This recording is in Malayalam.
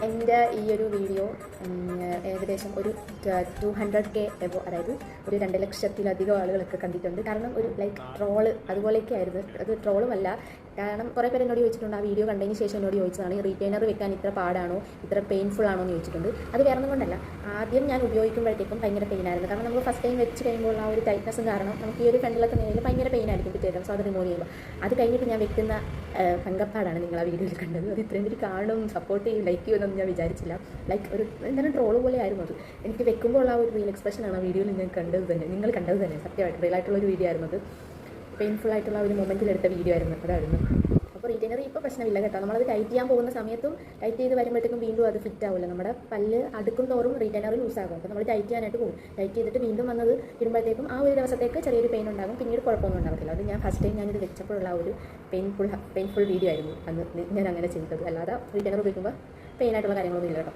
എൻ്റെ ഈ ഒരു വീഡിയോ ഏകദേശം ഒരു 200K എബോ, അതായത് ഒരു 2 ലക്ഷത്തിലധികം ആളുകളൊക്കെ കണ്ടിട്ടുണ്ട്. കാരണം ഒരു ലൈക്ക് ട്രോള് അതുപോലെയൊക്കെ ആയിരുന്നു. അത് ട്രോളുമല്ല, കാരണം കുറേ പേര് എന്നോട് ചോദിച്ചിട്ടുണ്ട്, ആ വീഡിയോ കണ്ടതിന് ശേഷം എന്നോട് ചോദിച്ചതാണ് ഈ റീറ്റെയിനർ വെക്കാൻ ഇത്ര പാടാണോ, ഇത്ര പെയിൻഫുൾ ആണോ എന്ന് ചോദിച്ചിട്ടുണ്ട്. അത് വേറെ ഒന്നും കൊണ്ടല്ല, ആദ്യം ഞാൻ ഉപയോഗിക്കുമ്പോഴത്തേക്കും ഭയങ്കര പെയിനായിരുന്നു. കാരണം നമുക്ക് ഫസ്റ്റ് ടൈം വെച്ച് കഴിയുമ്പോൾ ആ ഒരു ടൈറ്റ്നസ്സും കാരണം നമുക്ക് ഈ ഒരു ഫ്രണ്ടിലൊക്കെ നേരിൽ ഭയങ്കര പെയിനായിരിക്കും പിറ്റേക്കും. സോ അത് റിമൂവ് ചെയ്യുമ്പോൾ അത് കഴിഞ്ഞിട്ട് ഞാൻ വെക്കുന്ന പങ്കപ്പാടാണ് നിങ്ങൾ ആ വീഡിയോയിൽ കണ്ടത്. അത് ഇത്രയും പേര് കാണും, സപ്പോർട്ട് ചെയ്യും, ലൈക്ക് ചെയ്യുമെന്നൊന്നും ഞാൻ വിചാരിച്ചില്ല. ലൈക്ക് ഒരു എന്താണ് ട്രോള് പോലെ ആയിരുന്നു അത്. എനിക്ക് വെക്കുമ്പോൾ ആ ഒരു റിയൽ എക്സ്പ്രഷനാണ് ആ വീഡിയോയിൽ നിങ്ങൾ കണ്ടത് തന്നെ സത്യമായിട്ട് റിയൽ ആയിട്ടുള്ള ഒരു വീഡിയോ ആയിരുന്നു. അത് പെയിൻഫുൾ ആയിട്ടുള്ള ഒരു മൊമെൻറ്റിലെടുത്ത വീഡിയോ ആയിരുന്നു, അതായിരുന്നു. അപ്പോൾ റീറ്റെയിനർ ഇപ്പോൾ പ്രശ്നമില്ല കേട്ടോ. നമ്മളത് ടൈറ്റ് ചെയ്യാൻ പോകുന്ന സമയത്തും ടൈറ്റ് ചെയ്ത് വരുമ്പോഴത്തേക്കും വീണ്ടും അത് ഫിറ്റ് ആവില്ല. നമ്മുടെ പല്ല് അടുക്കും തോറും റീറ്റെയിനർ ലൂസാകും. അപ്പോൾ നമ്മൾ ടൈറ്റ് ചെയ്യാനായിട്ട് പോകും. ടൈറ്റ് ചെയ്തിട്ട് വീണ്ടും വന്നത് ഇടുമ്പോഴത്തേക്കും ആ ഒരു ദിവസത്തേക്ക് ചെറിയൊരു പെയിൻ ഉണ്ടാകും, പിന്നീട് കുഴപ്പമൊന്നും ഉണ്ടാകത്തില്ല. അത് ഞാൻ ഫസ്റ്റ് ടൈം ഞാനിത് വെച്ചപ്പോഴുള്ള ഒരു പെയിൻഫുൾ വീഡിയോ ആയിരുന്നു അന്ന് ഞാൻ അങ്ങനെ ചെയ്തത്. അല്ലാതെ റീറ്റെയിനർ ഉപയോഗിക്കുമ്പോൾ പെയിനായിട്ടുള്ള കാര്യങ്ങളൊന്നും ഇല്ല കേട്ടോ.